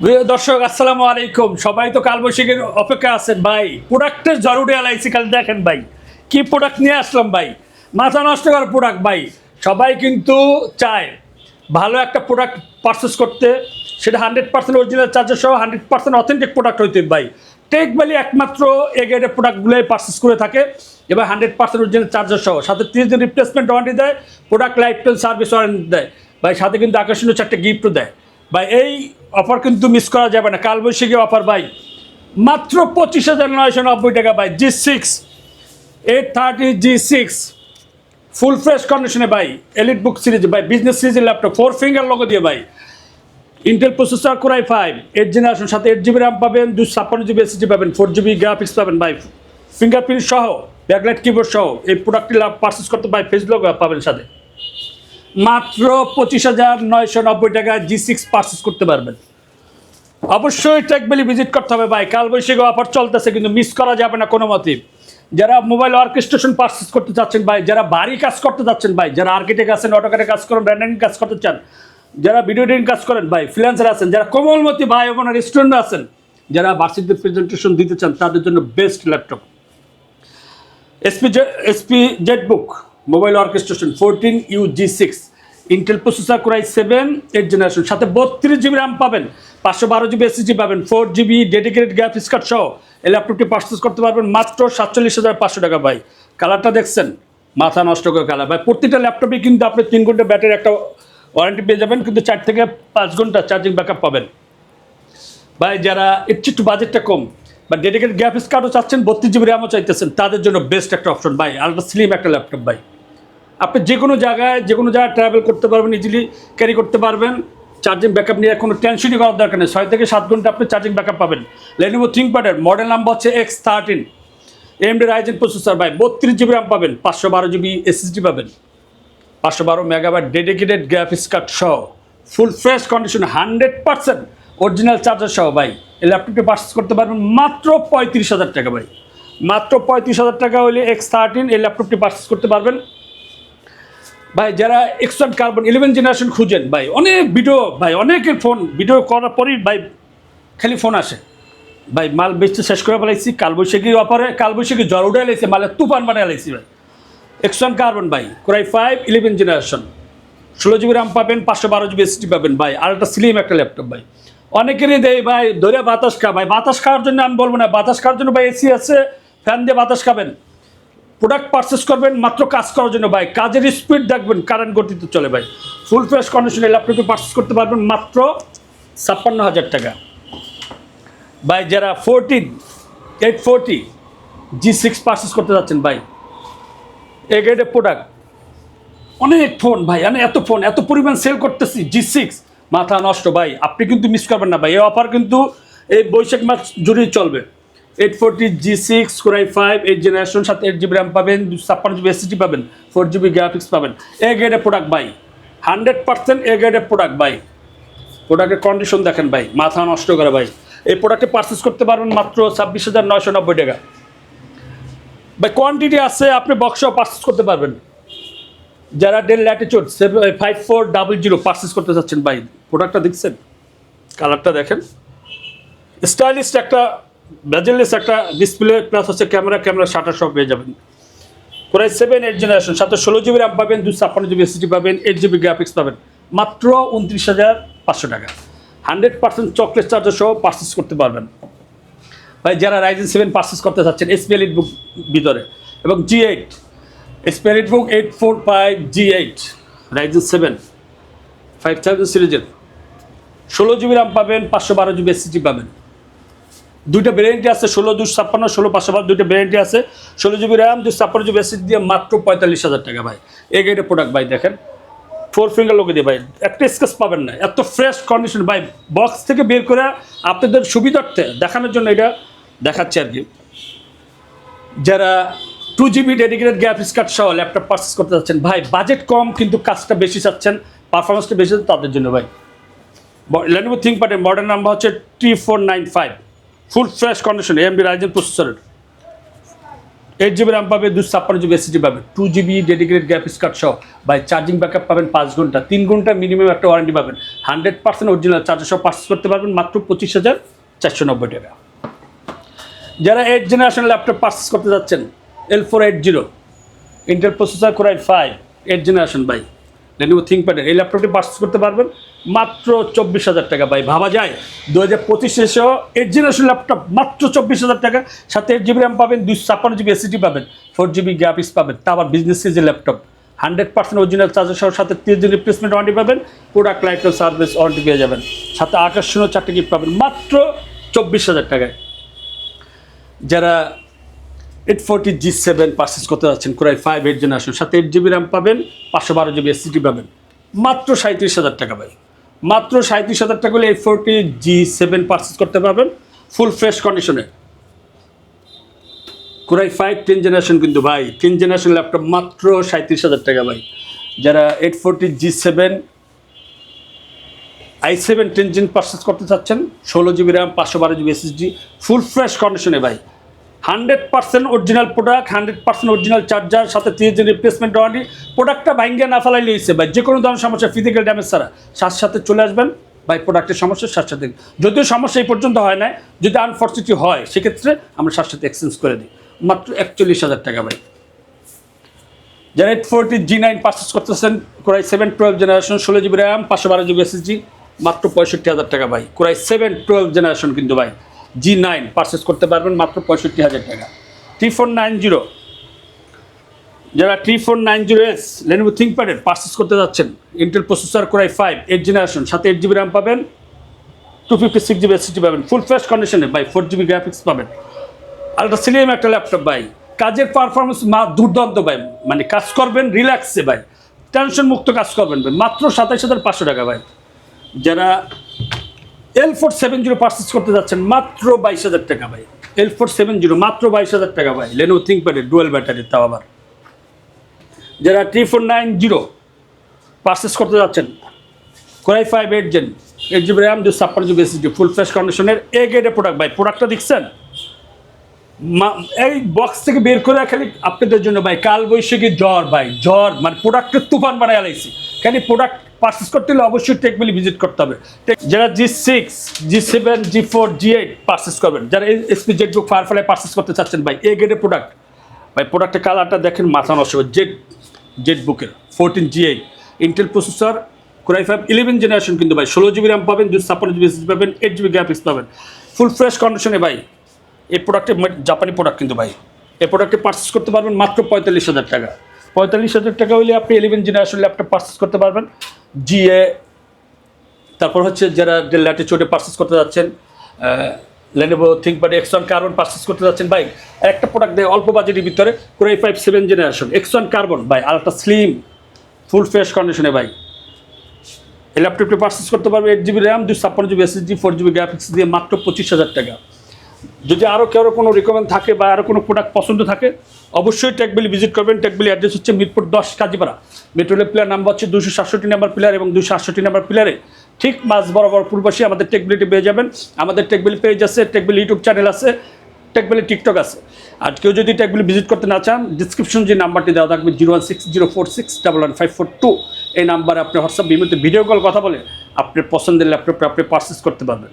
প্রিয় দর্শক আসসালামু আলাইকুম। সবাই তো কালবৈশাখীর অপেক্ষা আছেন ভাই। প্রোডাক্টের জরুরি এলাইসি কাল দেখেন ভাই, কি প্রোডাক্ট নিয়ে আসলাম ভাই, মাথা নষ্ট করার প্রোডাক্ট ভাই। সবাই কিন্তু চায় ভালো একটা প্রোডাক্ট পারচেস করতে, সেটা 100% অরিজিনাল চার্জার সহ 100% অথেন্টিক প্রোডাক্ট হইতে ভাই। টেক ভ্যালি একমাত্র এ গ্রেডের প্রোডাক্টগুলোই পারচেস করে থাকে এবার 100% অরিজিনাল চার্জার সহ, সাথে 30 দিন রিপ্লেসমেন্ট ওয়ারেন্টি দেয়, product life time service warranty দেয় ভাই, সাথে কিন্তু আকর্ষণীয় 4টা গিফটও দেয় ভাই। এই অফার কিন্তু মিস করা যাবে না, কালবৈশাখী অফার ভাই। মাত্র 25,990 টাকা ভাই। G6 830 G6 ফুল ফ্রেশ কন্ডিশনে ভাই, এলিট বুক সিরিজ ভাই, বিজনেস সিরিজের ল্যাপটপ 4 ফিঙ্গার লোগো দিয়ে ভাই। ইন্টেল প্রসেসর কোরাই 5 8 জেনারেশন, সাথে 8 GB র্যাম পাবেন, 256 GB SSD পাবেন, 4 GB গ্রাফিক্স পাবেন ভাই, ফিঙ্গারপ্রিন্ট সহ, ব্যাকলাইট কিবোর্ড সহ এই প্রোডাক্টটি পারচেস করতে ভাই ফেস লোগো পাবেন সাথে। মাত্র 25,990 টাকা G6 পারচেস করতে পারবেন। অবশ্যই টেক ভ্যালি ভিজিট করতে হবে ভাই, কালবৈশাখী অফার চলতেছে কিন্তু মিস করা যাবে না কোনো মতে। যারা মোবাইল অর্কেস্ট্রেশন পারচেস করতে চাচ্ছেন ভাই, যারা বাড়ি কাজ করতে যাচ্ছেন ভাই, যারা আর্কিটেক্ট আছেন, অটোক্যাডে কাজ করেন, ব্র্যান্ডিং কাজ করতে চান, যারা ভিডিও এডিটিং কাজ করেন ভাই, ফ্রিল্যান্সার আছেন, যারা কোমলমতি ভাই বোনের স্টুডেন্ট আছেন, যারা ভার্সিটিতে প্রেজেন্টেশন দিতে চান, তাদের জন্য best laptop SP Jetbook mobile orchestration 14U G6 Intel processor core i 7 8 generation, সাথে 32 GB র্যাম পাবেন, 512 GB SSD পাবেন, 4 GB ডেডিকেটেড গ্রাফিক্স কার্ড সহ এই ল্যাপটপটি পারচেস করতে পারবেন মাত্র 47,500 টাকা ভাই। কালারটা দেখছেন, মাথা নষ্ট করে কালার ভাই। প্রতিটা ল্যাপটপে কিন্তু আপনি 3 ঘন্টা ব্যাটারি একটা ওয়ারেন্টি পেয়ে যাবেন, কিন্তু 4 থেকে 5 ঘন্টা চার্জিং ব্যাকআপ পাবেন ভাই। যারা একটু বাজেটটা কম বা ডেডিকেটেড গ্রাফিক্স কার্ডও চাচ্ছেন, 32 GB র্যামও চাইতেছেন, তাদের জন্য বেস্ট একটা অপশন ভাই, আলট্রা স্লিম একটা ল্যাপটপ ভাই। আপনি যে কোনো জায়গায় ট্রাভেল করতে পারবেন, ইজিলি ক্যারি করতে পারবেন। চার্জিং ব্যাকআপ নিয়ে কোনো টেনশনই করার দরকার নেই, 6 থেকে 7 ঘন্টা আপনি চার্জিং ব্যাকআপ পাবেন। Lenovo ThinkPad-এর মডেল নাম্বার হচ্ছে X13 AMD Ryzen প্রসেসর ভাই, 32 GB র্যাম পাবেন, 512 GB SSD পাবেন, 512 মেগাবাইট ডেডিকেটেড গ্রাফিক্স কার্ড সহ, full fresh condition 100% original charger সহ ভাই। এই ল্যাপটপটি পারচেস করতে পারবেন মাত্র 35,000 টাকা ভাই। মাত্র 35,000 টাকা হলে X13 এই ল্যাপটপটি পারচেস করতে পারবেন ভাই। যারা এক্সট্রা কার্বন 11 জেনারেশন খুঁজেন ভাই, অনেক ভিডিও ভাই, অনেকের ফোন ভিডিও করার পরেই ভাই খালি ফোন আসে ভাই, মাল বেচতে শেষ করে ফেলাইছি। কালবৈশাখী অফারে কালবৈশাখী জ্বর উঠে এলাইছে, মালের তুফান বানিয়ে এলাইছি ভাই। এক্সট্রা কার্বন ভাই, কোরাই 5 11 জেনারেশন, 16 GB র্যাম পাবেন, 512 GB SSD পাবেন ভাই, আলট্রা স্লিম একটা ল্যাপটপ ভাই। অনেকেরই দেয় ভাই ধরে বাতাস খা ভাই, বাতাস খাওয়ার জন্য আমি বলবো না, বাতাস খাওয়ার জন্য ভাই এসি আছে, ফ্যান দিয়ে বাতাস খাবেন। প্রোডাক্ট পারচেস করবেন মাত্র কাজ করার জন্য ভাই, কাজের স্পিড দেখবেন কারেন্ট গতিতে চলে ভাই। ফুল ফ্রেশ কন্ডিশনে ল্যাপটপটি পারচেস করতে পারবেন মাত্র 56,000 টাকা ভাই। যারা 840 G6 পারচেস করতে যাচ্ছেন ভাই, এ গ্রেডের প্রোডাক্ট, অনেক ফোন ভাই, আমি এত পরিমাণ সেল করতেছি G6, মাথা নষ্ট ভাই। আপনি কিন্তু মিস করবেন না ভাই, এই অফার কিন্তু এই বৈশাখ মাস জুড়েই চলবে। 840 G6 কোরাই 5 8 জেনারেশন, সাথে 8 GB র্যাম পাবেন, 256 GB SSD পাবেন, 4 GB গ্রাফিক্স পাবেন। এ গ্রেডের প্রোডাক্ট ভাই, 100% এ গ্রেডের প্রোডাক্ট ভাই। প্রোডাক্টের কন্ডিশন দেখেন ভাই, মাথা নষ্ট করে ভাই। এই প্রোডাক্টে পারচেস করতে পারবেন মাত্র 26,990 টাকা ভাই। কোয়ান্টিটি আছে, আপনি বক্সও পারচেস করতে পারবেন। যারা ডেল ল্যাটিটিউড 5400 পারচেস করতে চাচ্ছেন ভাই, প্রোডাক্টটা দেখছেন, কালারটা দেখেন, স্টাইলিশ একটা বেজেললেস একটা ডিসপ্লে, প্লাস হচ্ছে ক্যামেরা শাটার সব পেয়ে যাবেন। কোরাই 7 8 জেনারেশন, সাথে 16 GB র্যাম পাবেন, 256 GB SSD পাবেন, 8 GB গ্রাফিক্স পাবেন, মাত্র 29,500 টাকা। 100% চকলেট চার্জার সহ পারচেস করতে পারবেন ভাই। যারা Ryzen 7 পারচেস করতে চাচ্ছেন SP EliteBook ভিতরে এবং G8 SP EliteBook 845 G8 Ryzen 7 5000 সিরিজের, 16 GB র্যাম পাবেন, 512 GB SSD পাবেন। দুইটা ভ্যারিয়েন্টই আছে, 16 256 16 512, দুইটা ভ্যারিয়েন্টই আছে। 16 GB র্যাম 256 GB SSD দিয়ে মাত্র 45,000 টাকা ভাই। এই গ্রেডের প্রোডাক্ট ভাই, দেখেন 4 ফিঙ্গার লোকে দিয়ে ভাই, একটা স্কেচ পাবেন না, এত ফ্রেশ কন্ডিশন ভাই। বক্স থেকে বের করে আপনাদের সুবিধার্থে দেখানোর জন্য এটা দেখাচ্ছি আর কি। যারা 2 GB ডেডিকেটেড গ্রাফিক্স কার্ড সহ ল্যাপটপ পারচেস করতে যাচ্ছেন ভাই, বাজেট কম কিন্তু কাজটা বেশি চাচ্ছেন, পারফরমেন্সটা বেশি, তাদের জন্য ভাই Lenovo ThinkPad-এর মডেল নাম্বার হচ্ছে T495 full fresh condition AMD Ryzen প্রসেসরের 8 GB র্যাম পাবে, 256 GB SSD পাবে, 2 GB ডেডিকেটেড গ্রাফিক্স কার্ড সহ ভাই চার্জিং ব্যাকআপ পাবেন 5 ঘন্টা, 3 ঘন্টা মিনিমাম একটা ওয়ারেন্টি পাবেন, 100% অরিজিনাল চার্জার সহ পারচেস করতে পারবেন মাত্র 25,490 টাকা। যারা 8th জেনারেশন ল্যাপটপ পারচেস করতে যাচ্ছেন, L480 Intel processor core i5 8th generation ভাই Lenovo ThinkPad এই ল্যাপটপটি পারচেস করতে পারবেন মাত্র 24,000 টাকা। ভাই ভাবা যায় 2025 এসেও 8th জেনারেশন ল্যাপটপ মাত্র 24,000 টাকা, সাথে 8 GB র্যাম পাবেন, 256 GB SSD পাবেন, 4 GB গ্রাফিক্স পাবেন, তা আবার বিজনেস সিরিজের ল্যাপটপ, 100% অরিজিনাল চার্জার সহ সাথে 30 দিন রিপ্লেসমেন্ট ওয়ারেন্টি পাবেন, প্রোডাক্ট লাইফ সার্ভিস ওয়ারেন্টি পেয়ে যাবেন, সাথে আকর্ষণীয় 4টি গিফট পাবেন মাত্র 24,000 টাকায়। যারা 840 G7 পারচেস করতে যাচ্ছেন কোর i5 8th জেনারেশন, সাথে 8 GB র্যাম পাবেন, 512 GB SSD পাবেন মাত্র 37,000 টাকা। ভাই মাত্র 37,000 টাকা হলে 840 G7 পারচেস করতে পারবেন ফুল ফ্রেশ কন্ডিশনে। কোর i5 10th জেনারেশন কিন্তু ভাই 10th জেনারেশন ল্যাপটপ মাত্র 37,000 টাকা। ভাই যারা 840 G7 i7 10th gen purchase করতে চাচ্ছেন, 16 GB RAM, 512 GB SSD full fresh কন্ডিশনে ভাই, 100% অরিজিনাল প্রোডাক্ট, 100% অরিজিনাল চার্জার, সাথে 30 দিন রিপ্লেসমেন্ট ওয়ারেন্টি। প্রোডাক্টটা ভাঙ্গিয়ে না ফেলাইলে হয়েছে ভাই, যে কোনো ধরনের সমস্যা ফিজিক্যাল ড্যামেজ ছাড়া সাথে সাথে চলে আসবেন ভাই প্রোডাক্টের সমস্যার সাথে সাথে। যদিও সমস্যা এই পর্যন্ত হয় না, যদি আনফর্চুনেটলি হয় সেক্ষেত্রে আমরা সাথে সাথে এক্সচেঞ্জ করে দিই মাত্র 41,000 টাকা। ভাই যারা 840 G9 পারচেস করতেছেন core i7 12th generation, 16 GB RAM, 512 GB SSD মাত্র 65,000 টাকা। ভাই কোর i7 12th জেনারেশন কিন্তু ভাই G9 পারচেস করতে পারবেন মাত্র 65,000 টাকা। T490 যারা T490S Lenovo ThinkPad পারচেস করতে যাচ্ছেন, Intel processor core i5 8th generation, সাথে 8 GB র্যাম পাবেন, 256 GB SSD পাবেন ফুল ফ্রেশ কন্ডিশনে ভাই, 4 GB গ্রাফিক্স পাবেন, আলট্রা স্লিম একটা ল্যাপটপ ভাই, কাজের পারফরমেন্স দুর্দান্ত ভাই, মানে কাজ করবেন রিল্যাক্সে ভাই, টেনশন মুক্ত কাজ করবেন ভাই মাত্র 27,500 টাকা। ভাই যারা L470 পারচেস করতে যাচ্ছেন মাত্র 22,000 টাকা। ভাই L470 মাত্র 22,000 টাকা। ভাই Lenovo ThinkPad ডুয়াল ব্যাটারি, তাও আবার। যারা T490 পারচেস করতে যাচ্ছেন core i5 8th gen, 8 GB RAM, 256 GB SSD full fresh কন্ডিশনের এ গ্রেডের প্রোডাক্ট। ভাই প্রোডাক্টটা দেখছেন, এই বক্স থেকে বের করে খালি আপনাদের জন্য ভাই কাল বৈশাখী জ্বর, ভাই জ্বর মানে প্রোডাক্টের তুফান বানায় আলাইছি। খালি প্রোডাক্ট পারচেস করতে হলে অবশ্যই টেকবিলি ভিজিট করতে হবে। যারা G6 G7 G4 G8 purchase করবেন, যারা HP জেটবুক ফায়ারফ্লাই পারচেস করতে চাচ্ছেন ভাই এ গ্রেডের প্রোডাক্ট, ভাই প্রোডাক্টের কালারটা দেখেন মাথা নষ্ট হবে। জেটবুকের 14 G8 Intel processor core i5 11th generation কিন্তু ভাই, 16 GB র্যাম পাবেন, 256 GB SSD পাবেন, 8 GB গ্রাফিক্স পাবেন ফুল ফ্রেশ কন্ডিশনে। ভাই এই প্রোডাক্টে জাপানি প্রোডাক্ট কিন্তু ভাই, এই প্রোডাক্টে পারচেস করতে পারবেন মাত্র 45,000 টাকা। 45,000 টাকা হলে আপনি 11th জেনারেশন ল্যাপটপ পারচেস করতে পারবেন। GA তারপর হচ্ছে যারা ডেল ল্যাটিটিউডে পারচেস করতে যাচ্ছেন, Lenovo ThinkPad X1 carbon purchase করতে যাচ্ছেন ভাই, একটা প্রোডাক্ট দেয় অল্প বাজেটের ভিতরে core i5 7th generation X1 carbon ভাই, আলট্রা স্লিম ফুল ফ্রেশ কন্ডিশনে। ভাই এই ল্যাপটপটি পারচেস করতে পারবে 8 GB RAM, 256 GB SSD, 4 GB graphics দিয়ে মাত্র 25,000 টাকা। যদি আরও কারো কোনো রিকমেন্ড থাকে বা আরও কোনো প্রোডাক্ট পছন্দ থাকে অবশ্যই টেকবিলি ভিজিট করবেন। টেকবিলি অ্যাড্রেস হচ্ছে Mirpur 10 Kazipara, metro rail player number হচ্ছে 267 নাম্বার পিলার এবং 268 নাম্বার পিলারে ঠিক মাঝ বরাবর পূর্বশী আমাদের টেকবিলিটি পেয়ে যাবেন। আমাদের টেকবিলি পেজ আছে, টেকবিলি ইউটিউব চ্যানেল আছে, টেকবিলি টিকটক আছে। আর কেউ যদি টেকবিলি ভিজিট করতে না চান, ডিসক্রিপশন যে নাম্বারটি দেওয়া থাকবে 01604611542 এই নাম্বারে আপনি হোয়াটসঅ্যাপ ভিডিও কল কথা বলে আপনার পছন্দের ল্যাপটপটা আপনি পারচেস করতে পারবেন।